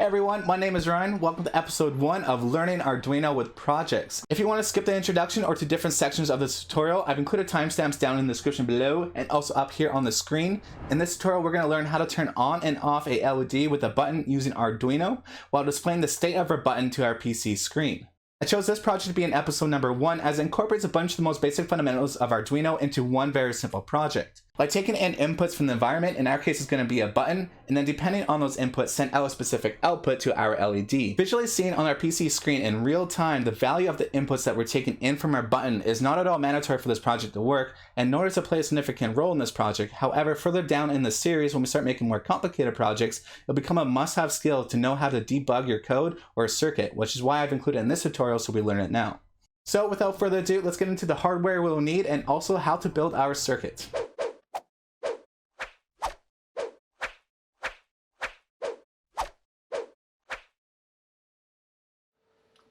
Hey everyone, my name is Ryan. Welcome to episode 1 of Learning Arduino with Projects. If you want to skip the introduction or to different sections of this tutorial, I've included timestamps down in the description below and also up here on the screen. In this tutorial, we're going to learn how to turn on and off a LED with a button using Arduino while displaying the state of our button to our PC screen. I chose this project to be in episode number 1 as it incorporates a bunch of the most basic fundamentals of Arduino into one very simple project. By taking in inputs from the environment, in our case it's going to be a button, and then depending on those inputs send out a specific output to our LED. Visually seeing on our PC screen in real time the value of the inputs that we're taking in from our button is not at all mandatory for this project to work, and nor does it play a significant role in this project. However, further down in the series, when we start making more complicated projects, it'll become a must-have skill to know how to debug your code or a circuit, which is why I've included it in this tutorial so we learn it now. So without further ado, let's get into the hardware we'll need and also how to build our circuit.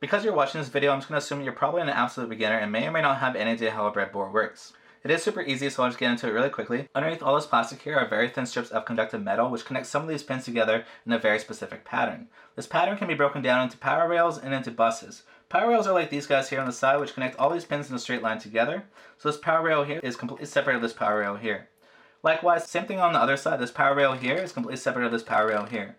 Because you're watching this video, I'm just going to assume you're probably an absolute beginner and may or may not have any idea how a breadboard works. It is super easy, so I'll just get into it really quickly. Underneath all this plastic here are very thin strips of conductive metal which connect some of these pins together in a very specific pattern. This pattern can be broken down into power rails and into buses. Power rails are like these guys here on the side which connect all these pins in a straight line together. So this power rail here is completely separate of this power rail here. Likewise, same thing on the other side. This power rail here is completely separate of this power rail here.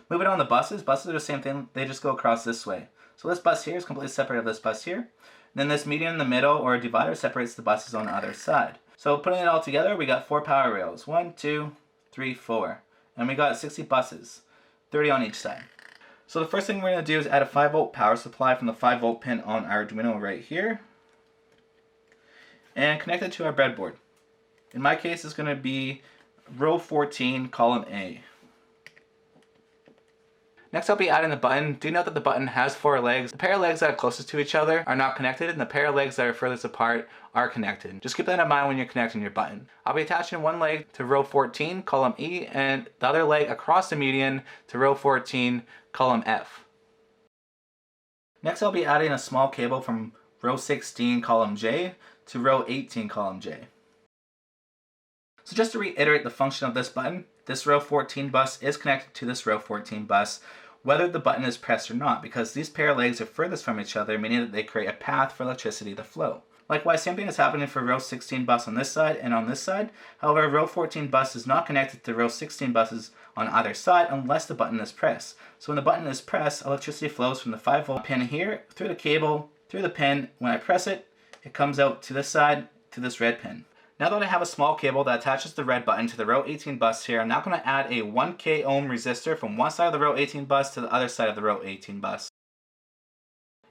Moving on to buses. Buses are the same thing, they just go across this way. So this bus here is completely separate of this bus here. Then this median in the middle, or a divider, separates the buses on the other side. So putting it all together, we got 4 power rails. 1, 2, 3, 4. And we got 60 buses, 30 on each side. So the first thing we're going to do is add a 5-volt power supply from the 5-volt pin on our Arduino right here. And connect it to our breadboard. In my case, it's going to be row 14, column A. Next I'll be adding the button. Do note that the button has 4 legs. The pair of legs that are closest to each other are not connected, and the pair of legs that are furthest apart are connected. Just keep that in mind when you're connecting your button. I'll be attaching one leg to row 14, column E, and the other leg across the median to row 14, column F. Next I'll be adding a small cable from row 16, column J to row 18, column J. So just to reiterate the function of this button, this row 14 bus is connected to this row 14 bus, whether the button is pressed or not, because these pair of legs are furthest from each other, meaning that they create a path for electricity to flow. Likewise, same thing is happening for row 16 bus on this side and on this side. However, row 14 bus is not connected to row 16 buses on either side unless the button is pressed. So when the button is pressed, electricity flows from the 5-volt pin here, through the cable, through the pin. When I press it, it comes out to this side, to this red pin. Now that I have a small cable that attaches the red button to the row 18 bus here, I'm now going to add a 1K ohm resistor from one side of the row 18 bus to the other side of the row 18 bus.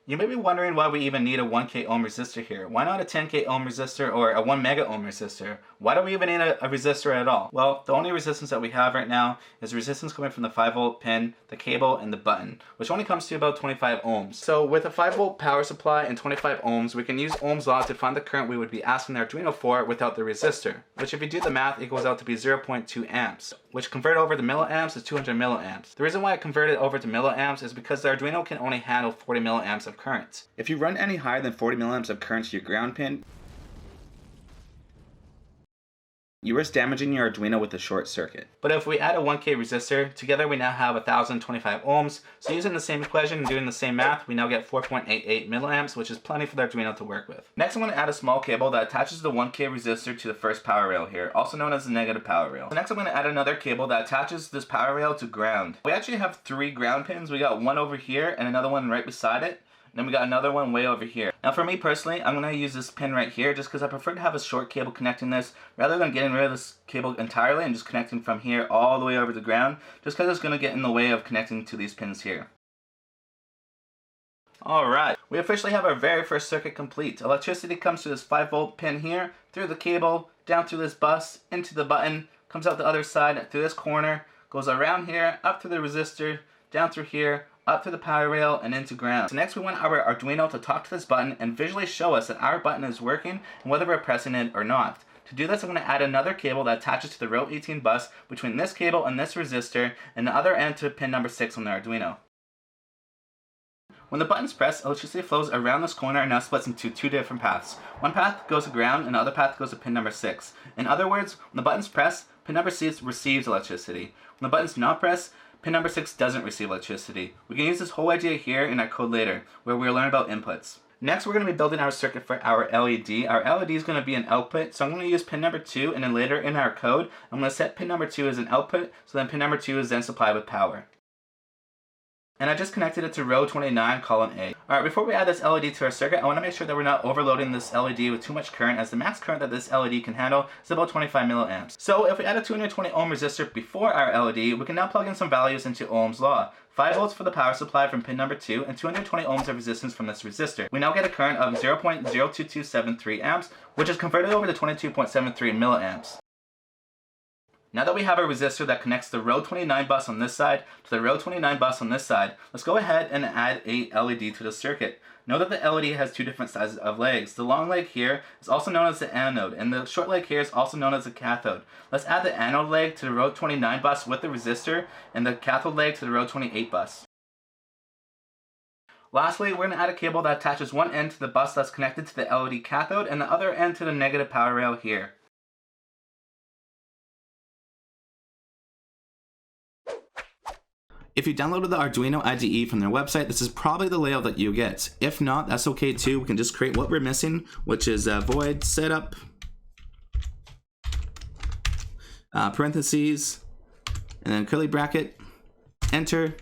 You may be wondering why we even need a 1K ohm resistor here. Why not a 10K ohm resistor or a 1 mega ohm resistor? Why do we even need a resistor at all? Well, the only resistance that we have right now is resistance coming from the 5-volt pin, the cable, and the button, which only comes to about 25 ohms. So with a 5-volt power supply and 25 ohms, we can use Ohm's law to find the current we would be asking the Arduino for without the resistor, which if you do the math equals out to be 0.2 amps, which converted over to milliamps is 200 milliamps. The reason why I converted over to milliamps is because the Arduino can only handle 40 milliamps of current. If you run any higher than 40 milliamps of current to your ground pin, you risk damaging your Arduino with a short circuit. But if we add a 1K resistor, together we now have 1025 ohms, so using the same equation and doing the same math, we now get 4.88 milliamps, which is plenty for the Arduino to work with. Next I'm going to add a small cable that attaches the 1K resistor to the first power rail here, also known as the negative power rail. So next I'm going to add another cable that attaches this power rail to ground. We actually have 3 ground pins. We got one over here and another one right beside it. And then we got another one way over here. Now for me personally, I'm going to use this pin right here just because I prefer to have a short cable connecting this rather than getting rid of this cable entirely and just connecting from here all the way over to the ground, just because it's going to get in the way of connecting to these pins here. Alright, we officially have our very first circuit complete. Electricity comes to this 5-volt pin here, through the cable, down through this bus, into the button, comes out the other side, through this corner, goes around here, up to the resistor, down through here, up to the power rail, and into ground. So next we want our Arduino to talk to this button and visually show us that our button is working and whether we're pressing it or not. To do this, I'm going to add another cable that attaches to the row 18 bus between this cable and this resistor, and the other end to pin number 6 on the Arduino. When the button's pressed, electricity flows around this corner and now splits into 2 different paths. One path goes to ground and the other path goes to pin number 6. In other words, when the button's pressed, pin number 6 receives electricity. When the button's not pressed, Pin number 6 doesn't receive electricity. We can use this whole idea here in our code later, where we'll learn about inputs. Next, we're going to be building our circuit for our LED. Our LED is going to be an output, so I'm going to use pin number 2, and then later in our code, I'm going to set pin number 2 as an output, so then pin number 2 is then supplied with power. And I just connected it to row 29, column A. Alright, before we add this LED to our circuit, I want to make sure that we're not overloading this LED with too much current, as the max current that this LED can handle is about 25 milliamps. So if we add a 220 ohm resistor before our LED, we can now plug in some values into Ohm's law. 5 volts for the power supply from pin number 2 and 220 ohms of resistance from this resistor. We now get a current of 0.02273 amps, which is converted over to 22.73 milliamps. Now that we have a resistor that connects the row 29 bus on this side to the row 29 bus on this side, let's go ahead and add a LED to the circuit. Note that the LED has two different sizes of legs. The long leg here is also known as the anode, and the short leg here is also known as the cathode. Let's add the anode leg to the row 29 bus with the resistor, and the cathode leg to the row 28 bus. Lastly, we're going to add a cable that attaches one end to the bus that's connected to the LED cathode and the other end to the negative power rail here. If you downloaded the Arduino IDE from their website, this is probably the layout that you get. If not, that's okay too. We can just create what we're missing, which is void setup, parentheses, and then curly bracket, enter,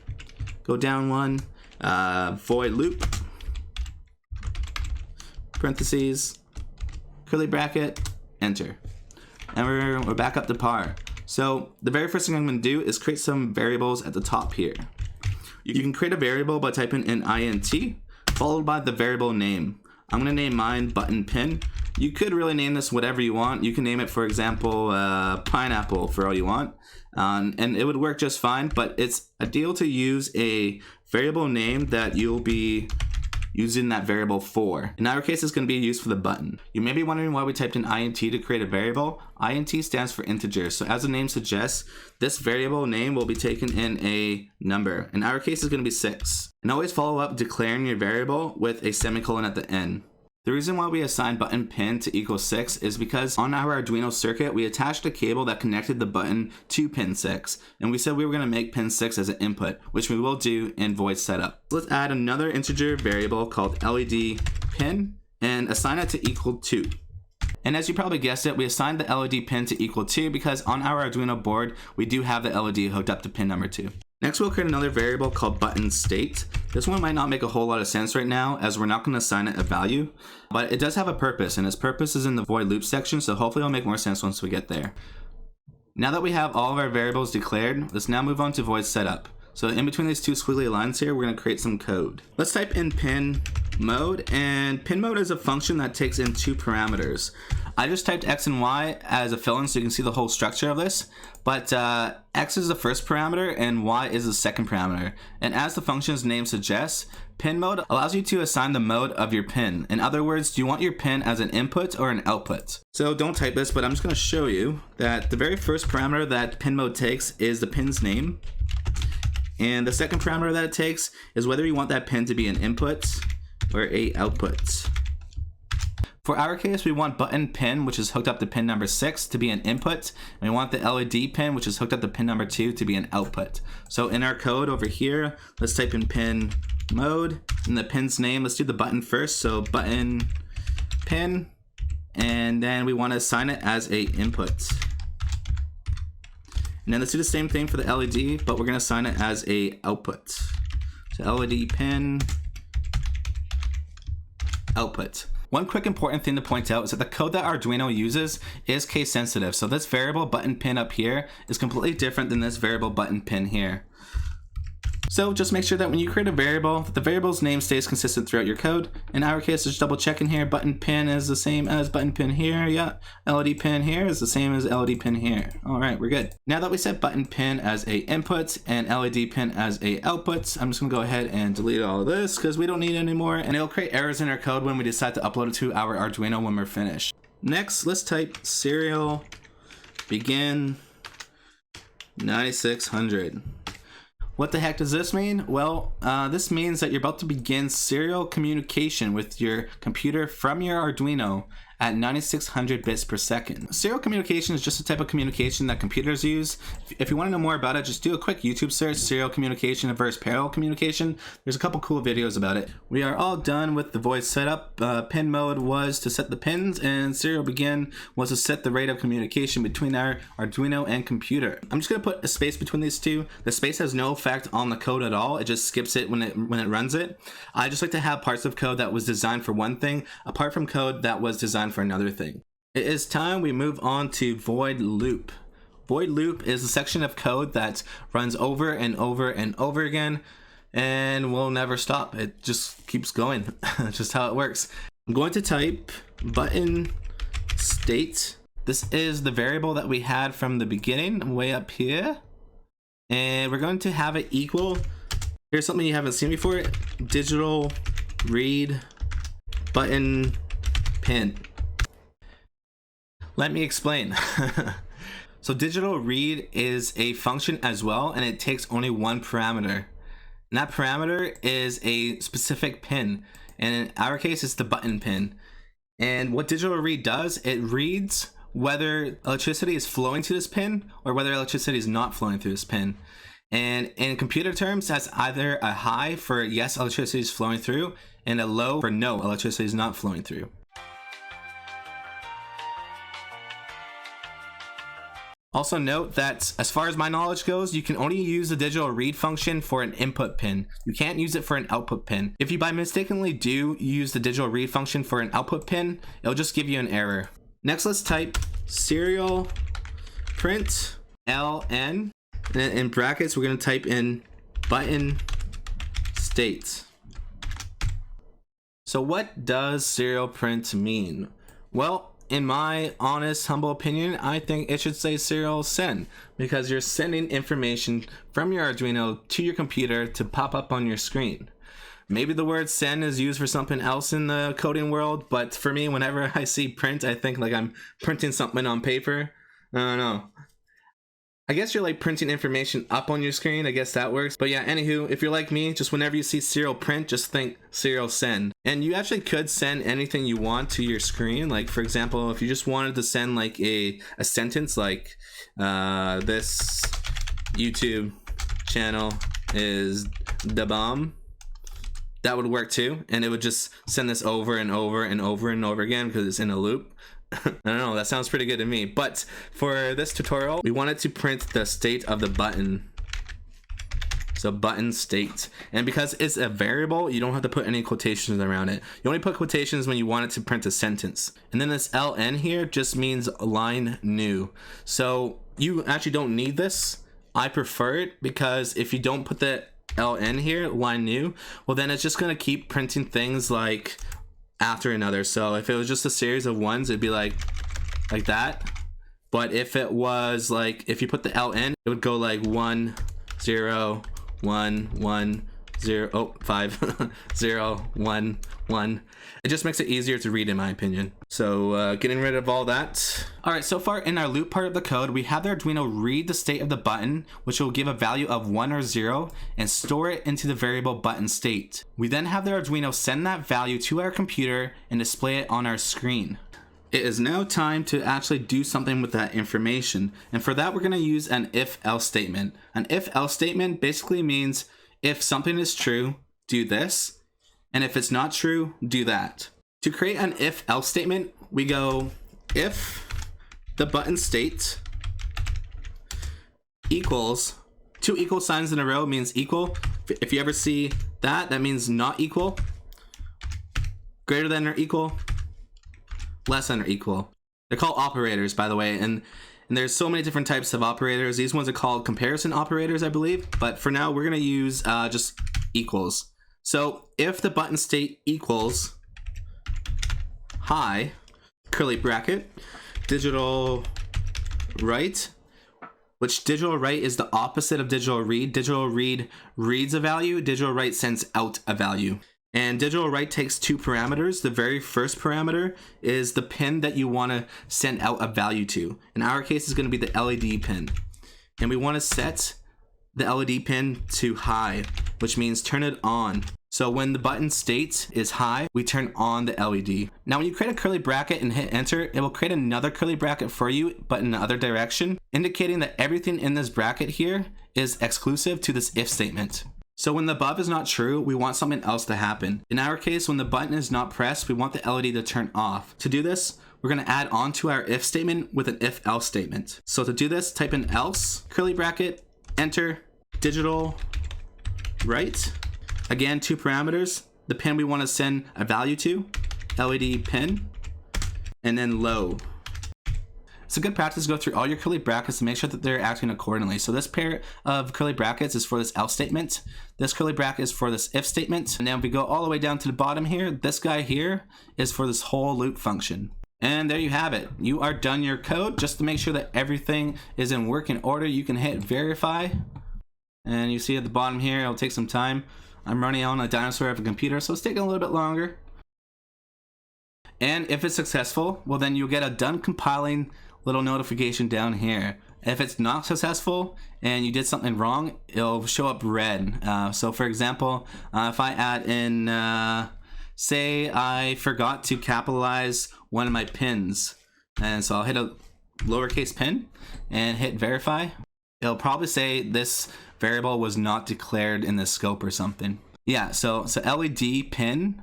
go down one, void loop, parentheses, curly bracket, enter. And we're back up to par. So the very first thing I'm going to do is create some variables at the top here. You can create a variable by typing in int followed by the variable name. I'm going to name mine button pin. You could really name this whatever you want. You can name it, for example, pineapple for all you want, and it would work just fine, but it's ideal to use a variable name that you'll be using that variable for. In our case, it's going to be used for the button. You may be wondering why we typed in int to create a variable. Int stands for integer, so as the name suggests, this variable name will be taken in a number. In our case, it's going to be 6. And always follow up declaring your variable with a semicolon at the end. The reason why we assigned button pin to equal 6 is because on our Arduino circuit, we attached a cable that connected the button to pin 6, and we said we were going to make pin 6 as an input, which we will do in void setup. Let's add another integer variable called LED pin and assign it to equal 2. And as you probably guessed it, we assigned the LED pin to equal 2 because on our Arduino board, we do have the LED hooked up to pin number 2. Next, we'll create another variable called button state. This one might not make a whole lot of sense right now, as we're not going to assign it a value, but it does have a purpose, and its purpose is in the void loop section, so hopefully it'll make more sense once we get there. Now that we have all of our variables declared, let's now move on to void setup. So in between these two squiggly lines here, we're going to create some code. Let's type in pin mode, and pin mode is a function that takes in two parameters. I just typed X and Y as a fill-in so you can see the whole structure of this, but X is the first parameter and Y is the second parameter. And as the function's name suggests, pin mode allows you to assign the mode of your pin. In other words, do you want your pin as an input or an output? So don't type this, but I'm just going to show you that the very first parameter that pin mode takes is the pin's name. And the second parameter that it takes is whether you want that pin to be an input or a output. For our case, we want button pin, which is hooked up to pin number 6, to be an input, and we want the LED pin, which is hooked up to pin number 2, to be an output. So in our code over here, let's type in pin mode, and the pin's name, let's do the button first, so button pin, and then we want to assign it as a input. And then let's do the same thing for the LED, but we're going to assign it as a output. So LED pin, output. One quick important thing to point out is that the code that Arduino uses is case sensitive. So this variable button pin up here is completely different than this variable button pin here. So just make sure that when you create a variable, that the variable's name stays consistent throughout your code. In our case, just double checking here, button pin is the same as button pin here. Yeah, LED pin here is the same as LED pin here. All right, we're good. Now that we set button pin as a input and LED pin as a output, I'm just gonna go ahead and delete all of this because we don't need it anymore, and it'll create errors in our code when we decide to upload it to our Arduino when we're finished. Next, let's type serial begin 9600. What the heck does this mean? Well, this means that you're about to begin serial communication with your computer from your Arduino at 9600 bits per second. Serial communication is just a type of communication that computers use. If you want to know more about it, just do a quick YouTube search, serial communication versus parallel communication. There's a couple cool videos about it. We are all done with the voice setup. Pin mode was to set the pins, and serial begin was to set the rate of communication between our Arduino and computer. I'm just going to put a space between these two. The space has no effect on the code at all. It just skips it when it runs it. I just like to have parts of code that was designed for one thing apart from code that was designed for another thing. It is time we move on to void loop. Void loop is a section of code that runs over and over and over again and will never stop. It just keeps going. That's just how it works. I'm going to type button state. This is the variable that we had from the beginning way up here, and we're going to have it equal. Here's something you haven't seen before: digital read button pin. Let me explain. So digital read is a function as well, and it takes only one parameter, and that parameter is a specific pin, and in our case it's the button pin. And what digital read does, it reads whether electricity is flowing to this pin or whether electricity is not flowing through this pin. And in computer terms, that's either a high for yes, electricity is flowing through, and a low for no, electricity is not flowing through. Also note that as far as my knowledge goes, you can only use the digital read function for an input pin. You can't use it for an output pin. If you by mistakenly do use the digital read function for an output pin, it'll just give you an error. Next, let's type serial print ln, and then in brackets we're going to type in button state. So what does serial print mean? Well, in my honest, humble opinion, I think it should say serial send, because you're sending information from your Arduino to your computer to pop up on your screen. Maybe the word send is used for something else in the coding world, but for me, whenever I see print, I think like I'm printing something on paper. I don't know. I guess you're like printing information up on your screen. I guess that works. But yeah, anywho, if you're like me, just whenever you see serial print, just think serial send. And you actually could send anything you want to your screen. Like for example, if you just wanted to send like a sentence like this YouTube channel is the bomb, that would work too. And it would just send this over and over and over and over again because it's in a loop. I don't know, that sounds pretty good to me. But for this tutorial, we wanted to print the state of the button. So button state. And because it's a variable, you don't have to put any quotations around it. You only put quotations when you want it to print a sentence. And then this ln here just means line new. So you actually don't need this. I prefer it because if you don't put the ln here, line new, well then it's just gonna keep printing things like after another. So if it was just a series of ones, it'd be like that. But if it was like, if you put the ln, it would go like 1 0 1 1 0 oh 5 0 1 1. It just makes it easier to read in my opinion. So getting rid of all that. All right, so far in our loop part of the code, we have the Arduino read the state of the button, which will give a value of 1 or 0 and store it into the variable button state. We then have the Arduino send that value to our computer and display it on our screen. It is now time to actually do something with that information. And for that, we're going to use an if-else statement. An if-else statement basically means if something is true, do this. And if it's not true, do that. To create an if-else statement, we go if the button state equals, 2 equal signs in a row means equal. If you ever see that, that means not equal. Greater than or equal. Less than or equal. They're called operators, by the way, and there's so many different types of operators. These ones are called comparison operators, I believe, but for now we're going to use just equals. So if the button state equals high, curly bracket, digital write, which digital write is the opposite of digital read. Digital read reads a value, digital write sends out a value. And digital write takes 2 parameters. The very first parameter is the pin that you want to send out a value to. In our case, it's going to be the LED pin. And we want to set the LED pin to high, which means turn it on. So when the button state is high, we turn on the LED. Now when you create a curly bracket and hit enter, it will create another curly bracket for you, but in the other direction, indicating that everything in this bracket here is exclusive to this if statement. So when the above is not true, we want something else to happen. In our case, when the button is not pressed, we want the LED to turn off. To do this, we're going to add on to our if statement with an if else statement. So to do this, type in else, curly bracket, enter, digital, right. Again, 2 parameters, the pin we want to send a value to, LED pin, and then low. It's a good practice to go through all your curly brackets to make sure that they're acting accordingly. So this pair of curly brackets is for this else statement. This curly bracket is for this if statement. And then if we go all the way down to the bottom here, this guy here is for this whole loop function. And there you have it. You are done your code. Just to make sure that everything is in working order, you can hit verify. And you see at the bottom here, it'll take some time. I'm running on a dinosaur of a computer, so it's taking a little bit longer. And if it's successful, well then you'll get a done compiling little notification down here. If it's not successful and you did something wrong, it'll show up red. So for example, if I add in, say I forgot to capitalize one of my pins, and so I'll hit a lowercase pin and hit verify. It'll probably say this variable was not declared in the scope or something. Yeah, so LED pin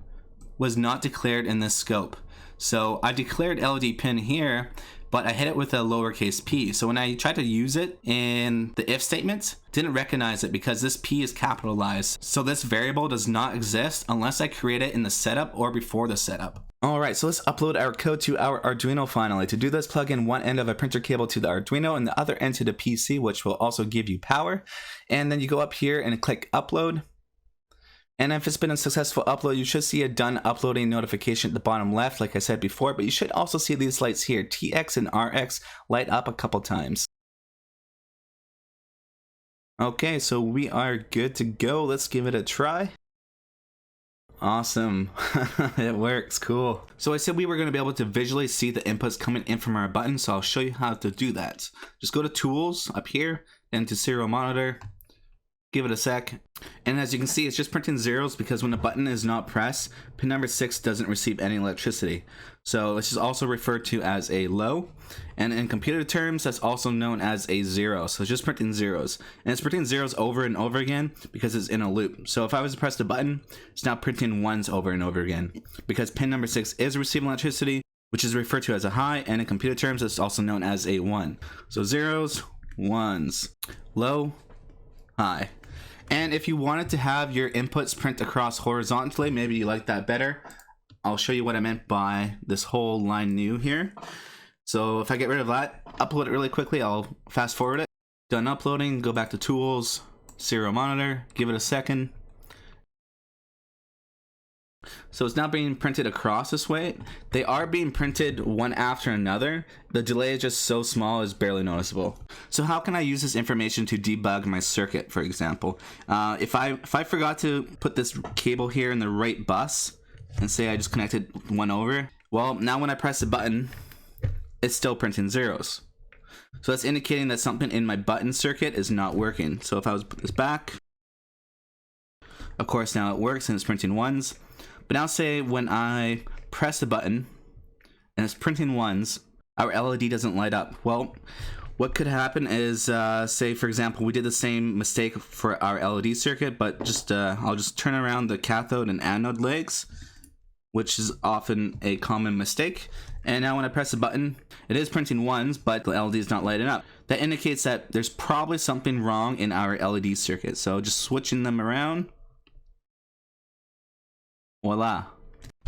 was not declared in this scope. So I declared LED pin here, but I hit it with a lowercase p. So when I tried to use it in the if statement, didn't recognize it because this p is capitalized. So this variable does not exist unless I create it in the setup or before the setup. Alright, so let's upload our code to our Arduino finally. To do this, plug in one end of a printer cable to the Arduino and the other end to the PC, which will also give you power. And then you go up here and click upload. And if it's been a successful upload, you should see a done uploading notification at the bottom left, like I said before, but you should also see these lights here, TX and RX, light up a couple times. Okay, so we are good to go. Let's give it a try. Awesome. It works. Cool. So I said we were going to be able to visually see the inputs coming in from our button, so I'll show you how to do that. Just go to Tools up here and to Serial Monitor. Give it a sec. And as you can see, it's just printing zeros because when the button is not pressed, pin number 6 doesn't receive any electricity. So this is also referred to as a low. And in computer terms, that's also known as a 0. So it's just printing zeros. And it's printing zeros over and over again because it's in a loop. So if I was to press the button, it's now printing ones over and over again. Because pin number 6 is receiving electricity, which is referred to as a high. And in computer terms, it's also known as a 1. So zeros, ones, low, high. And if you wanted to have your inputs print across horizontally, maybe you like that better, I'll show you what I meant by this whole line new here. So if I get rid of that, upload it really quickly, I'll fast forward it. Done uploading, go back to Tools, Serial Monitor, give it a second. So it's now being printed across this way. They are being printed one after another. The delay is just so small, it's barely noticeable. So how can I use this information to debug my circuit, for example? If I forgot to put this cable here in the right bus, and say I just connected one over, well, now when I press the button, it's still printing zeros. So that's indicating that something in my button circuit is not working. So if I was to put this back, of course now it works and it's printing ones. But now say when I press the button and it's printing ones, our LED doesn't light up. Well, what could happen is, say for example, we did the same mistake for our LED circuit, but just I'll just turn around the cathode and anode legs, which is often a common mistake. And now when I press the button, it is printing ones, but the LED is not lighting up. That indicates that there's probably something wrong in our LED circuit. So just switching them around. Voila.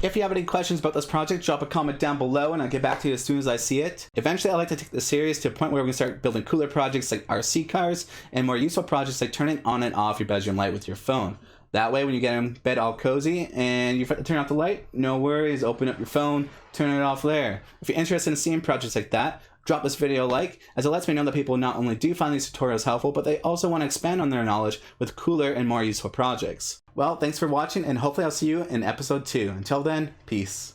If you have any questions about this project, drop a comment down below and I'll get back to you as soon as I see it. Eventually, I'd like to take this series to a point where we can start building cooler projects like RC cars and more useful projects like turning on and off your bedroom light with your phone. That way, when you get in bed all cozy and you turn off the light, no worries, open up your phone, turn it off there. If you're interested in seeing projects like that, drop this video a like, as it lets me know that people not only do find these tutorials helpful, but they also want to expand on their knowledge with cooler and more useful projects. Well, thanks for watching, and hopefully I'll see you in episode 2. Until then, peace.